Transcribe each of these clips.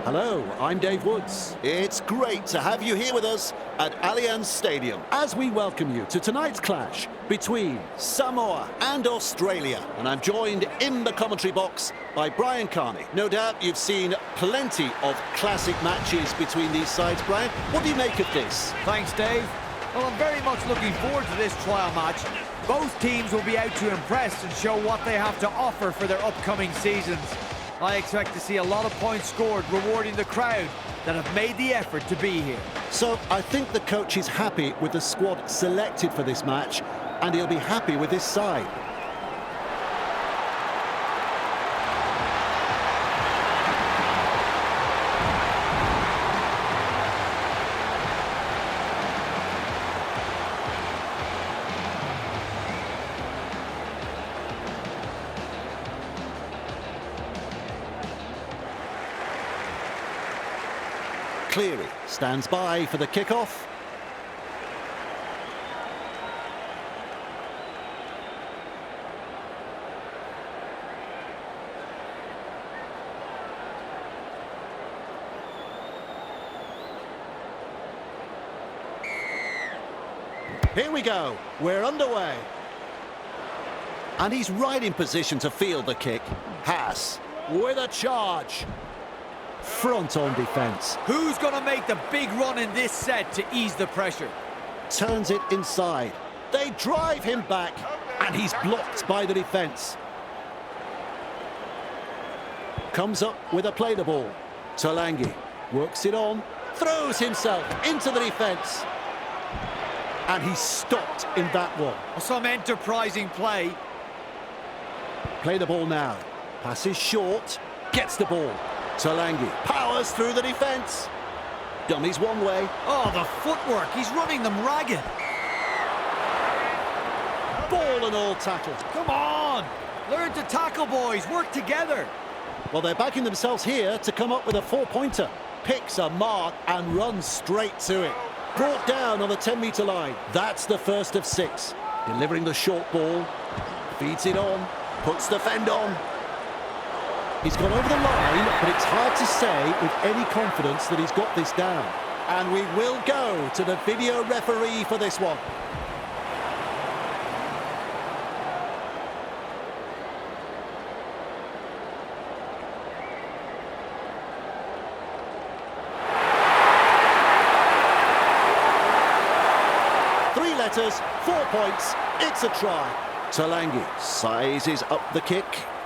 Hello, I'm Dave Woods. It's great to have you here with us at Allianz Stadium as we welcome you to tonight's clash between Samoa and Australia. And I'm joined in the commentary box by Brian Carney. No doubt you've seen plenty of classic matches between these sides, Brian. What do you make of this? Thanks, Dave. Well, I'm very much looking forward to this trial match. Both teams will be out to impress and show what they have to offer for their upcoming seasons. I expect to see a lot of points scored, rewarding the crowd that have made the effort to be here. So I think the coach is happy with the squad selected for this match, and he'll be happy with this side. Cleary stands by for the kickoff. Here we go, we're underway. And he's right in position to field the kick. Haas with a charge. Front on defence. Who's going to make the big run in this set to ease the pressure? Turns it inside. They drive him back, and he's blocked by the defence. Comes up with a play the ball. Talangi works it on, throws himself into the defence. And he's stopped in that one. Some enterprising play. Play the ball now. Passes short, gets the ball. Talangi powers through the defence. Dummies one way. Oh, the footwork. He's running them ragged. Ball and all tackled. Come on. Learn to tackle, boys. Work together. Well, they're backing themselves here to come up with a four-pointer. Picks a mark and runs straight to it. Brought down on the 10-metre line. That's the first of 6. Delivering the short ball. Feeds it on. Puts the fend on. He's gone over the line, but it's hard to say with any confidence that he's got this down. And we will go to the video referee for this one. Three letters, 4 points, it's a try. Talangi sizes up the kick.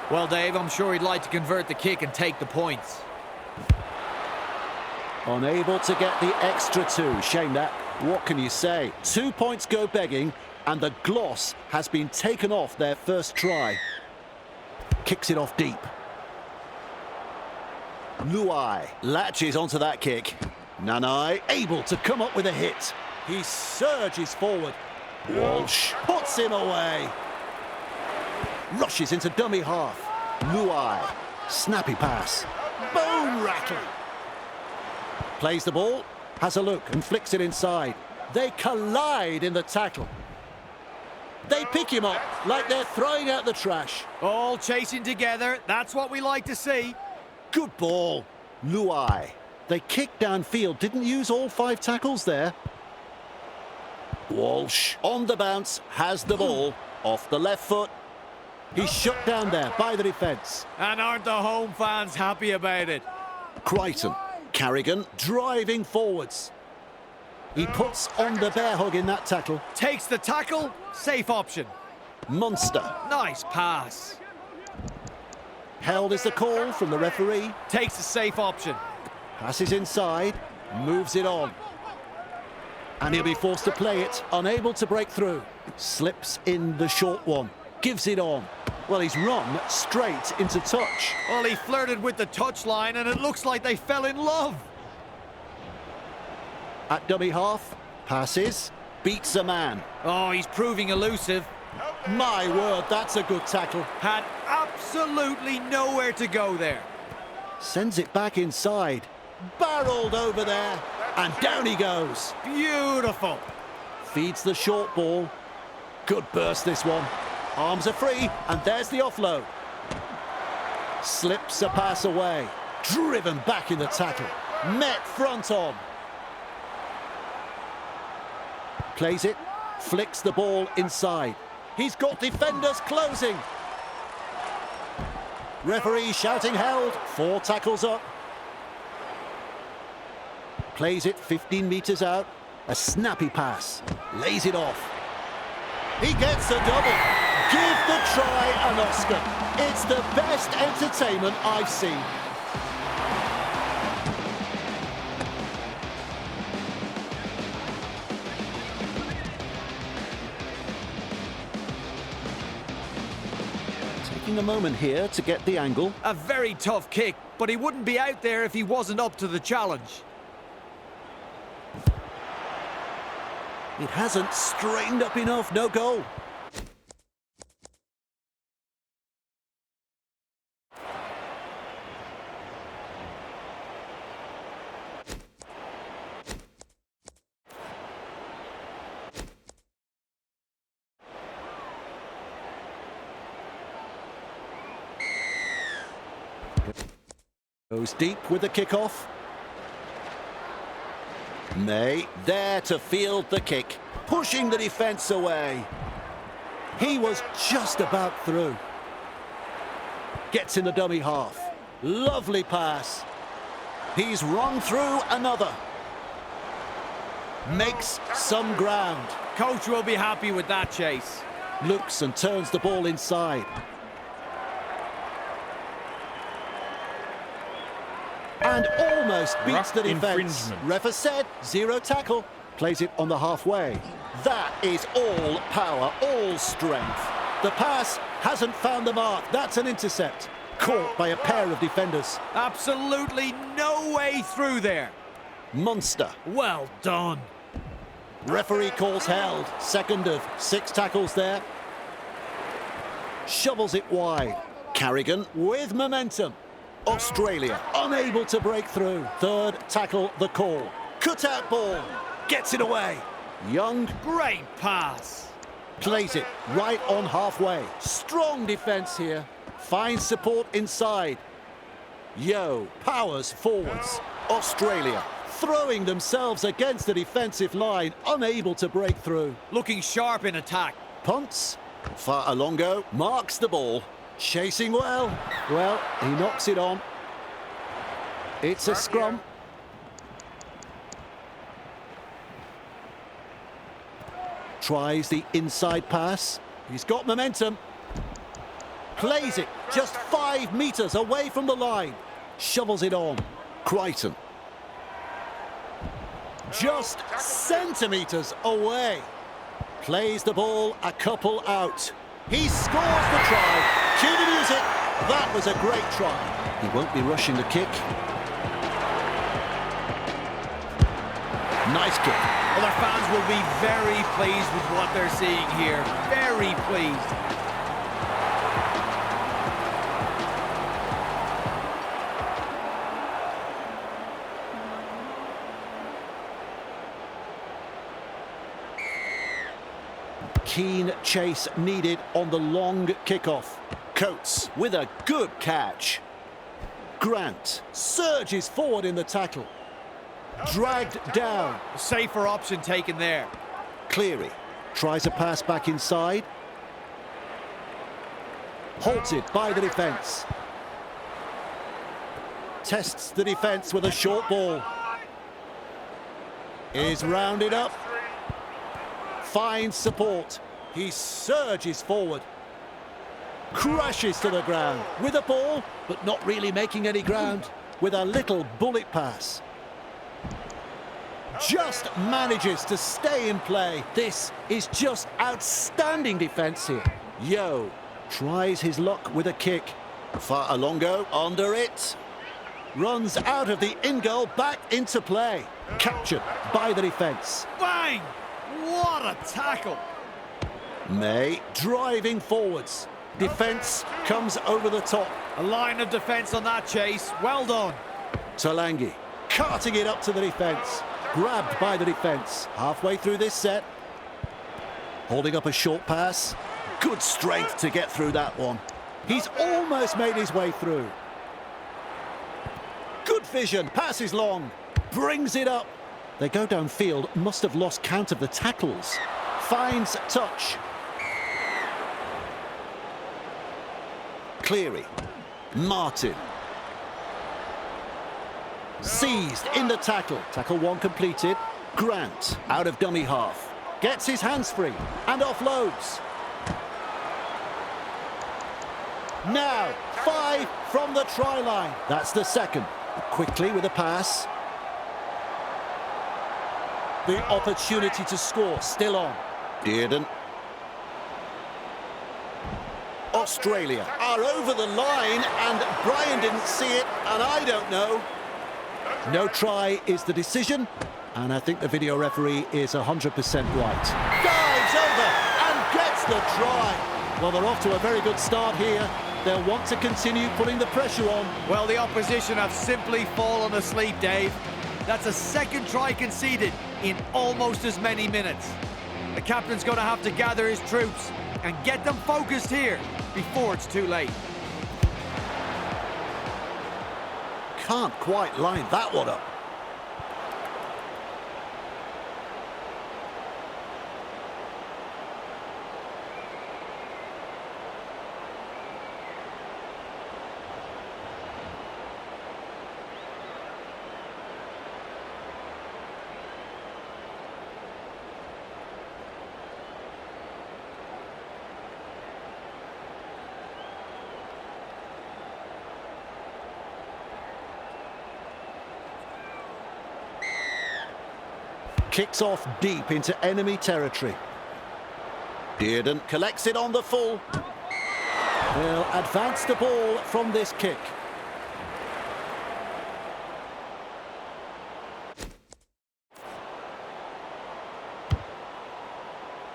Well, Dave, I'm sure he'd like to convert the kick and take the points. Unable to get the extra 2. Shame that. What can you say? 2 points go begging, and the gloss has been taken off their first try. Kicks it off deep. Luai latches onto that kick. Nanai able to come up with a hit. He surges forward. Walsh puts him away. Rushes into dummy half. Luai. Snappy pass. Bone rattler. Plays the ball. Has a look and flicks it inside. They collide in the tackle. They pick him up like they're throwing out the trash. All chasing together. That's what we like to see. Good ball. Luai. They kicked downfield. Didn't use all 5 tackles there. Walsh on the bounce. Has the ball. Off the left foot. He's shut down there by the defence. And aren't the home fans happy about it? Crichton. Carrigan driving forwards. He puts on the bear hug in that tackle. Takes the tackle. Safe option. Munster. Nice pass. Held is the call from the referee. Takes a safe option. Passes inside. Moves it on. And he'll be forced to play it. Unable to break through. Slips in the short one. Gives it on. Well, he's run straight into touch. Well, he flirted with the touchline, and it looks like they fell in love. At dummy half, passes, beats a man. Oh, he's proving elusive. My word, that's a good tackle. Had absolutely nowhere to go there. Sends it back inside. Barreled over there, and down he goes. Beautiful. Feeds the short ball. Good burst, this one. Arms are free, and there's the offload. Slips a pass away. Driven back in the tackle. Met front on. Plays it. Flicks the ball inside. He's got defenders closing. Referee shouting held. 4 tackles up. Plays it 15 metres out. A snappy pass. Lays it off. He gets a double. Give the try an Oscar. It's the best entertainment I've seen. Taking a moment here to get the angle. A very tough kick, but he wouldn't be out there if he wasn't up to the challenge. It hasn't straightened up enough, no goal. Goes deep with the kickoff. May there to field the kick, pushing the defence away. He was just about through. Gets in the dummy half. Lovely pass. He's run through another. Makes some ground. Coach will be happy with that chase. Looks and turns the ball inside. And almost beats the defence. Ref has said 0 tackle. Plays it on the halfway. That is all power, all strength. The pass hasn't found the mark. That's an intercept. Caught by a pair of defenders. Absolutely no way through there. Monster. Well done. Referee calls held. Second of 6 tackles there. Shovels it wide. Carrigan with momentum. Australia unable to break through. Third tackle the call. Cut out ball. Gets it away. Young. Great pass. Plays it right on halfway. Strong defence here. Finds support inside. Yo powers forwards. Australia throwing themselves against the defensive line. Unable to break through. Looking sharp in attack. Punts. Fa'alongo marks the ball. Chasing well. Well, he knocks it on. It's a scrum. Tries the inside pass. He's got momentum. Plays it just 5 metres away from the line. Shovels it on. Crichton. Just centimetres away. Plays the ball a couple out. He scores the try. Cue the music. That was a great try. He won't be rushing the kick. Nice kick. Well, their fans will be very pleased with what they're seeing here. Very pleased. Keen chase needed on the long kickoff. Coates with a good catch. Grant surges forward in the tackle. Dragged down. Safer option taken there. Cleary tries a pass back inside. Halted by the defence. Tests the defence with a short ball. Is rounded up. Finds support. He surges forward. Crashes to the ground with a ball, but not really making any ground. With a little bullet pass. Just manages to stay in play. This is just outstanding defence here. Yo tries his luck with a kick. Fa'alongo under it. Runs out of the in-goal back into play. Captured by the defence. Bang! What a tackle! May driving forwards. Defence comes over the top. A line of defence on that chase. Well done. Talangi carting it up to the defence. Grabbed by the defence. Halfway through this set. Holding up a short pass. Good strength to get through that one. He's almost made his way through. Good vision, passes long, brings it up. They go downfield, must have lost count of the tackles. Finds touch. Cleary. Martin. Seized in the tackle. Tackle one completed. Grant out of dummy half. Gets his hands free and offloads. Now, 5 from the try line. That's the second. Quickly with a pass. The opportunity to score still on. Dearden. Australia are over the line, and Brian didn't see it, and I don't know. No try is the decision, and I think the video referee is 100% right. Dives over and gets the try. Well, they're off to a very good start here. They'll want to continue putting the pressure on. Well, the opposition have simply fallen asleep, Dave. That's a second try conceded in almost as many minutes. The captain's going to have to gather his troops and get them focused here before it's too late. Can't quite line that one up. Kicks off deep into enemy territory. Dearden collects it on the full. They'll advance the ball from this kick.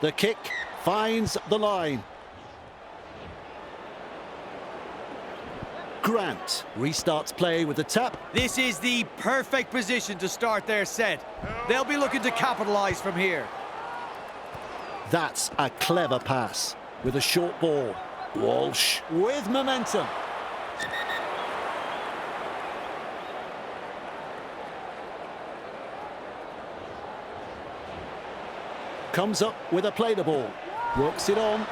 The kick finds the line. Grant restarts play with the tap. This is the perfect position to start their set. They'll be looking to capitalise from here. That's a clever pass with a short ball. Walsh with momentum. Comes up with a play the ball. Works it on.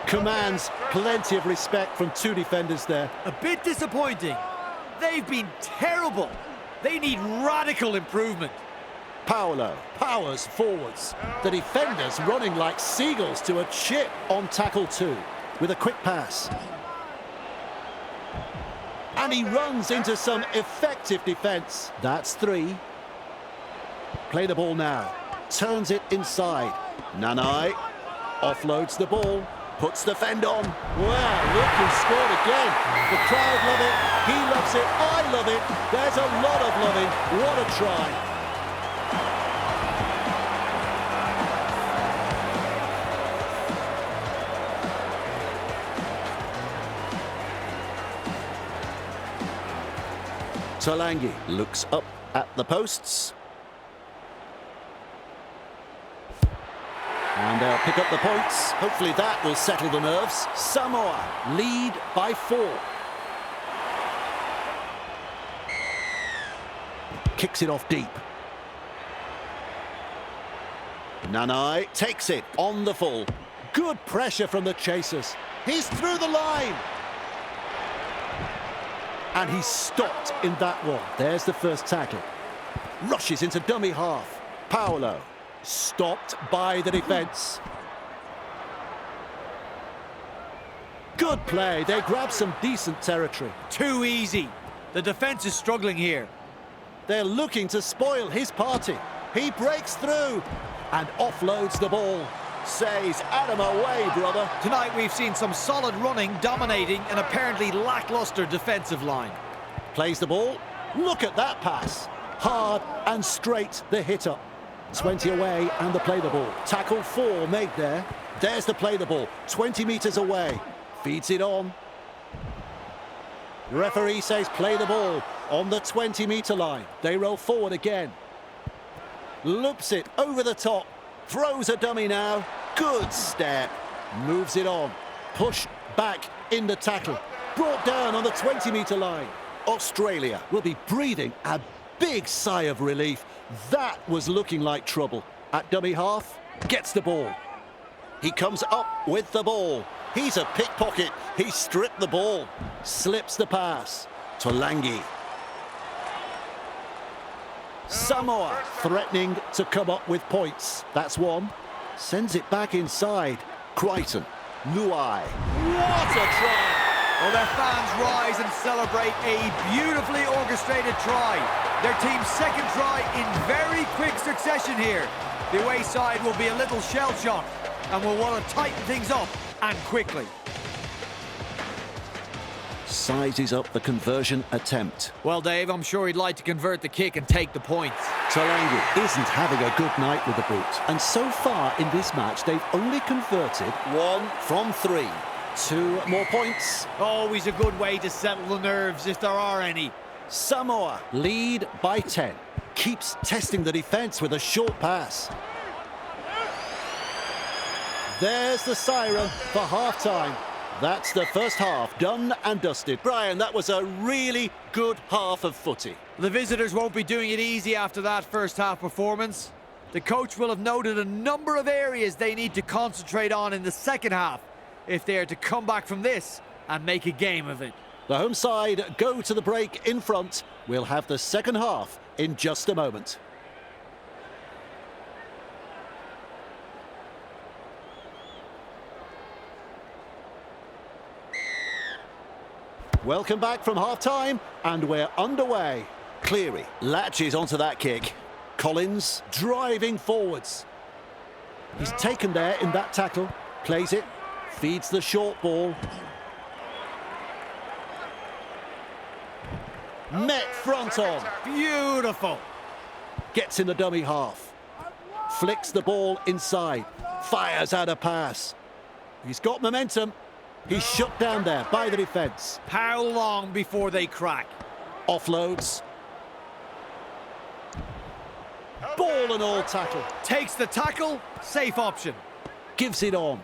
Commands plenty of respect from two defenders there. A bit disappointing. They've been terrible. They need radical improvement. Paolo powers forwards. The defenders running like seagulls to a chip on tackle 2 with a quick pass. And he runs into some effective defence. That's 3. Play the ball now. Turns it inside. Nanai offloads the ball. Puts the fend on. Wow, look, he scored again. The crowd love it. He loves it. I love it. There's a lot of loving. What a try. Talangi looks up at the posts. And they'll pick up the points. Hopefully that will settle the nerves. Samoa lead by 4. Kicks it off deep. Nanai takes it on the full. Good pressure from the chasers. He's through the line. And he's stopped in that one. There's the first tackle. Rushes into dummy half. Paolo. Stopped by the defence. Good play. They grab some decent territory. Too easy. The defence is struggling here. They're looking to spoil his party. He breaks through and offloads the ball. Says, "Out of my way, brother." Tonight we've seen some solid running, dominating an apparently lacklustre defensive line. Plays the ball. Look at that pass. Hard and straight the hit up. 20 away and the play the ball. Tackle 4 made there. There's the play the ball. 20 metres away. Feeds it on. Referee says play the ball on the 20-metre line. They roll forward again. Loops it over the top. Throws a dummy now. Good step. Moves it on. Push back in the tackle. Brought down on the 20-metre line. Australia will be breathing a big sigh of relief. That was looking like trouble. At dummy half, gets the ball. He comes up with the ball. He's a pickpocket. He stripped the ball. Slips the pass. Tolangi. Samoa threatening to come up with points. That's one. Sends it back inside. Crichton. Luai. What a try! Well, their fans rise and celebrate a beautifully orchestrated try. Their team's second try in very quick succession here. The away side will be a little shell-shocked and will want to tighten things up, and quickly. Sizes up the conversion attempt. Well, Dave, I'm sure he'd like to convert the kick and take the points. Tolangi isn't having a good night with the boot. And so far in this match, they've only converted 1 from 3. 2 more points. Always a good way to settle the nerves if there are any. Samoa lead by 10. Keeps testing the defence with a short pass. There's the siren for half-time. That's the first half done and dusted. Brian, that was a really good half of footy. The visitors won't be doing it easy after that first half performance. The coach will have noted a number of areas they need to concentrate on in the second half if they are to come back from this and make a game of it. The home side go to the break in front. We'll have the second half in just a moment. Welcome back from half-time, and we're underway. Cleary latches onto that kick. Collins driving forwards. He's taken there in that tackle. Plays it. Feeds the short ball. Met front on. Beautiful. Gets in the dummy half. Flicks the ball inside. Fires out a pass. He's got momentum. He's shut down there by the defence. How long before they crack? Offloads. Ball and all tackle. Takes the tackle, safe option. Gives it on.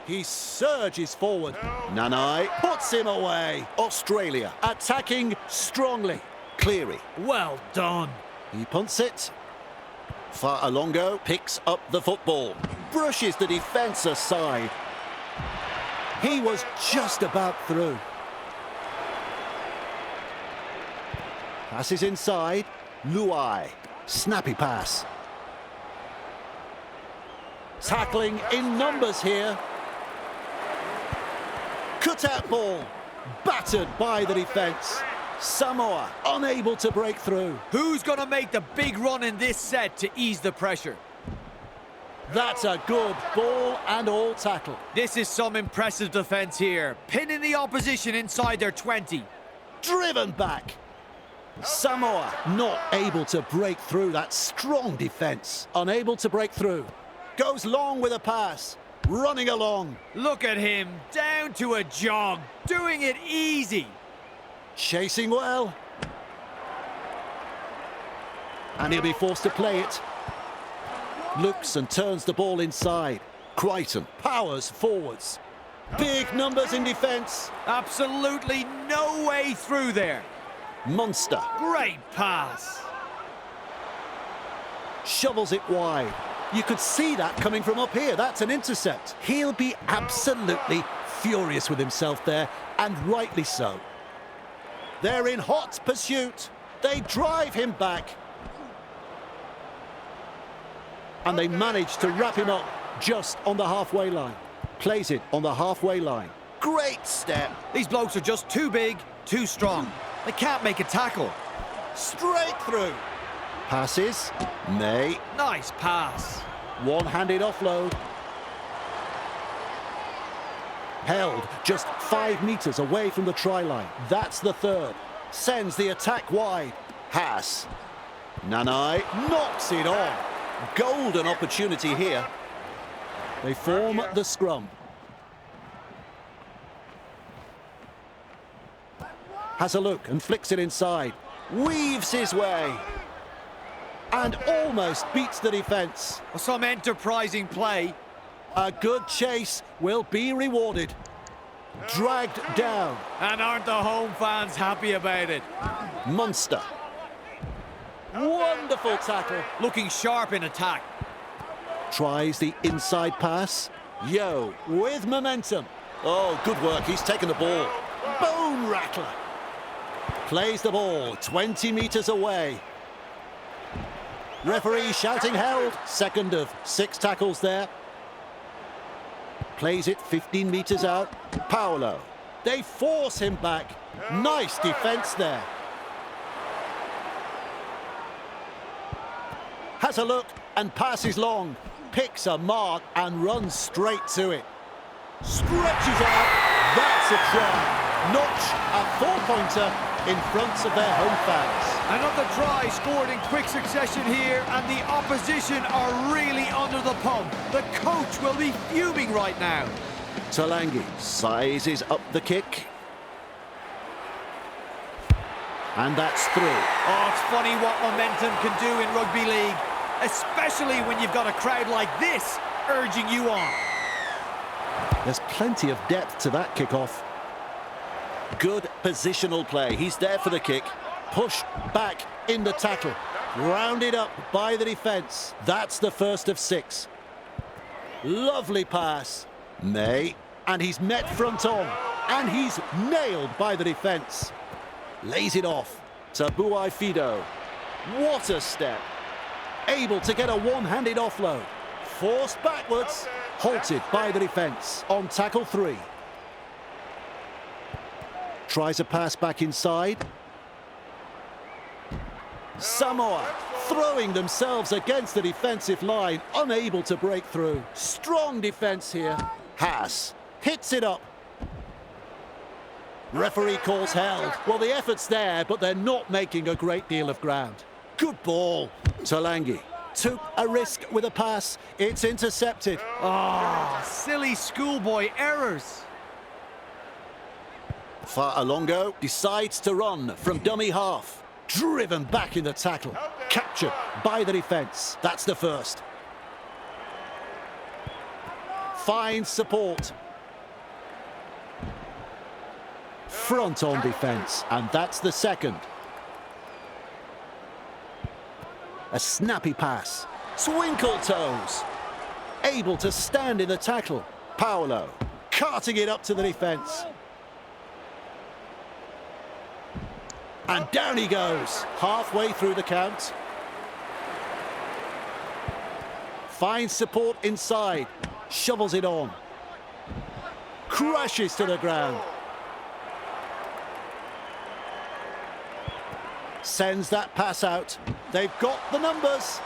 He surges forward. Nanai puts him away. Australia attacking strongly. Cleary. Well done. He punts it. Fa'alongo picks up the football. Brushes the defence aside. He was just about through. Passes inside. Luai. Snappy pass. Tackling in numbers here. Cut-out ball. Battered by the defence. Samoa unable to break through. Who's going to make the big run in this set to ease the pressure? That's a good ball and all tackle. This is some impressive defence here. Pinning the opposition inside their 20. Driven back. Samoa not able to break through that strong defence. Unable to break through. Goes long with a pass. Running along. Look at him. Down to a jog. Doing it easy. Chasing well. And he'll be forced to play it. Looks and turns the ball inside. Crichton powers forwards. Big numbers in defence. Absolutely no way through there. Munster. Great pass. Shovels it wide. You could see that coming from up here. That's an intercept. He'll be absolutely furious with himself there, and rightly so. They're in hot pursuit. They drive him back. And they manage to wrap him up just on the halfway line. Plays it on the halfway line. Great step. These blokes are just too big, too strong. They can't make a tackle. Straight through. Passes. May. Nice pass. One-handed offload. Held just 5 metres away from the try line. That's the third. Sends the attack wide. Haas. Nanai knocks it on. Golden opportunity here. They form the scrum. Has a look and flicks it inside. Weaves his way. And almost beats the defence. Some enterprising play. A good chase will be rewarded. Dragged down. And aren't the home fans happy about it? Munster. Wonderful tackle. Looking sharp in attack. Tries the inside pass. Yo, with momentum. Oh, good work. He's taken the ball. Bone rattler. Plays the ball 20 metres away. Referee shouting held. Second of 6 tackles there. Plays it 15 metres out. Paolo. They force him back. Nice defence there. Has a look and passes long. Picks a mark and runs straight to it. Stretches out. That's a try. Notch a 4-pointer in front of their home fans. Another try scored in quick succession here, and the opposition are really under the pump. The coach will be fuming right now. Talangi sizes up the kick. And that's through. Oh, it's funny what momentum can do in rugby league, especially when you've got a crowd like this urging you on. There's plenty of depth to that kickoff. Good positional play. He's there for the kick. Push back in the tackle. Rounded up by the defence. That's the first of 6. Lovely pass. May. And he's met front on. And he's nailed by the defence. Lays it off to Buai Fido. What a step. Able to get a one-handed offload. Forced backwards. Halted by the defence on tackle 3. Tries a pass back inside. Samoa throwing themselves against the defensive line, unable to break through. Strong defence here. Haas hits it up. Referee calls held. Well, the effort's there, but they're not making a great deal of ground. Good ball. Talangi took a risk with a pass. It's intercepted. Oh, silly schoolboy errors. Fa'alongo decides to run from dummy half. Driven back in the tackle. Captured by the defence. That's the first. Finds support. Front on defence. And that's the second. A snappy pass. Twinkle toes. Able to stand in the tackle. Paolo carting it up to the defence. And down he goes, halfway through the count. Finds support inside, shovels it on. Crashes to the ground. Sends that pass out. They've got the numbers.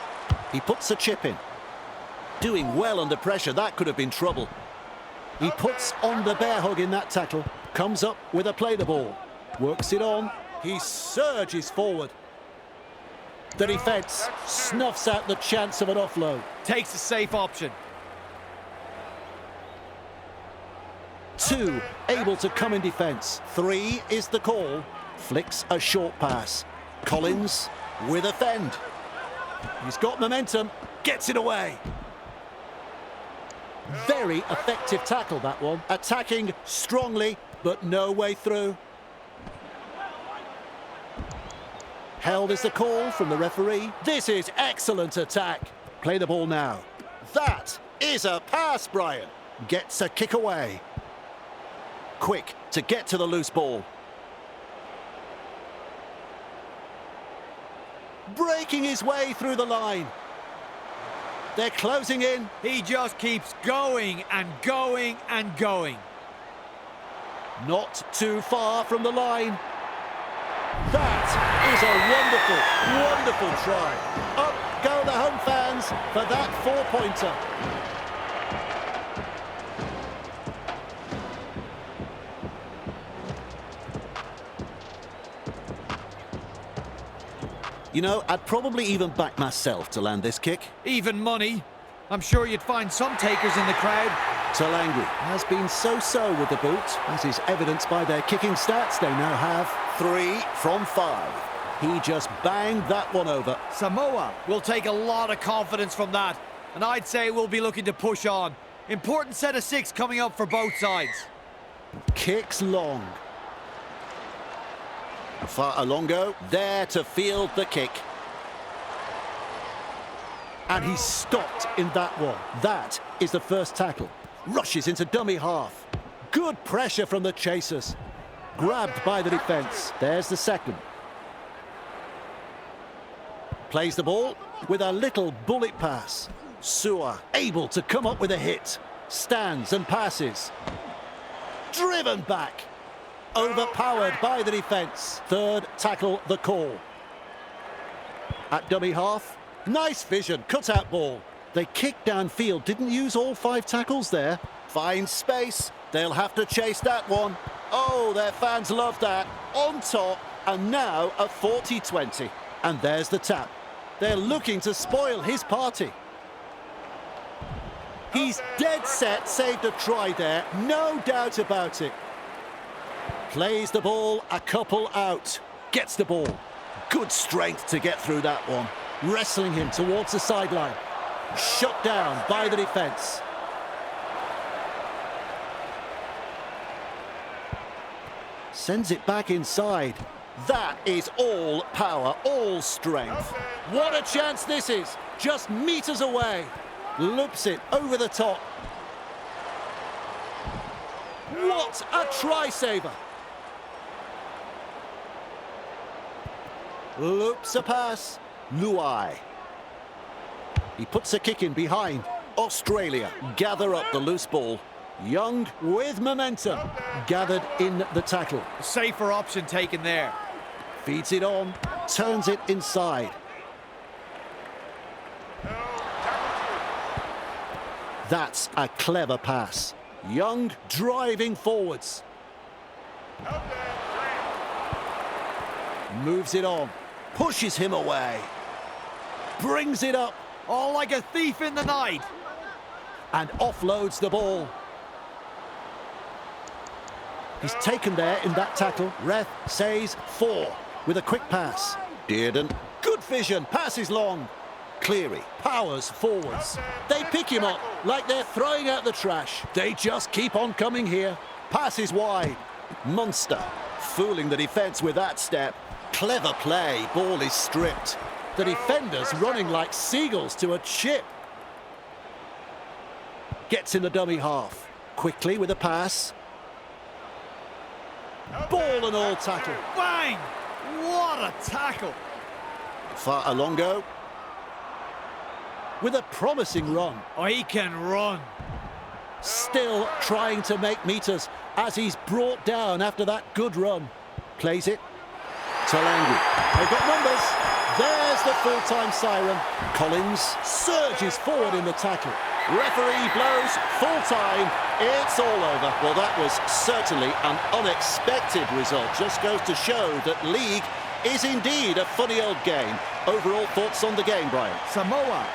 He puts a chip in. Doing well under pressure, that could have been trouble. He puts on the bear hug in that tackle. Comes up with a play the ball. Works it on. He surges forward. The defence snuffs out the chance of an offload. Takes a safe option. 2 able to come in defence. 3 is the call. Flicks a short pass. Collins with a fend. He's got momentum. Gets it away. Very effective tackle, that one. Attacking strongly, but no way through. Held is the call from the referee. This is excellent attack. Play the ball now. That is a pass, Brian. Gets a kick away. Quick to get to the loose ball. Breaking his way through the line. They're closing in. He just keeps going and going and going. Not too far from the line. That is a wonderful, wonderful try. Up go the home fans for that 4-pointer. You know, I'd probably even back myself to land this kick. Even money. I'm sure you'd find some takers in the crowd. Talangi has been so-so with the boot, as is evidenced by their kicking stats. They now have 3 from 5. He just banged that one over. Samoa will take a lot of confidence from that, and I'd say we'll be looking to push on. Important set of 6 coming up for both sides. Kicks long. Fa'alongo there to field the kick. And he's stopped in that one. That is the first tackle. Rushes into dummy half. Good pressure from the chasers. Grabbed by the defence. There's the second. Plays the ball with a little bullet pass. Sua able to come up with a hit. Stands and passes. Driven back. Overpowered by the defence. Third tackle the call. At dummy half. Nice vision, cut-out ball. They kicked downfield, didn't use all 5 tackles there. Finds space, they'll have to chase that one. Oh, their fans love that. On top, and now a 40-20. And there's the tap. They're looking to spoil his party. He's dead set, saved a try there, no doubt about it. Plays the ball, a couple out. Gets the ball. Good strength to get through that one. Wrestling him towards the sideline. Shut down by the defence. Sends it back inside. That is all power, all strength. What a chance this is. Just meters away. Loops it over the top. What a try saver. Loops a pass. Luai. He puts a kick in behind. Australia gather up the loose ball. Young with momentum. Gathered in the tackle. Safer option taken there. Feeds it on. Turns it inside. That's a clever pass. Young driving forwards. Moves it on. Pushes him away. Brings it up. Oh, like a thief in the night. And offloads the ball. He's taken there in that tackle. Ref says 4 with a quick pass. Dearden. Good vision. Passes long. Cleary powers forwards. They pick him up like they're throwing out the trash. They just keep on coming here. Passes wide. Munster fooling the defence with that step. Clever play. Ball is stripped. The defenders running like seagulls to a chip. Gets in the dummy half. Quickly with a pass. Ball and all tackle. Bang! What a tackle. Fa'alongo with a promising run. Oh, he can run. Still trying to make meters as he's brought down after that good run. Plays it. Talangi. They've got numbers. There's the full-time siren. Collins surges forward in the tackle. Referee blows full-time. It's all over. Well, that was certainly an unexpected result. Just goes to show that league is indeed a funny old game. Overall thoughts on the game, Brian? Samoa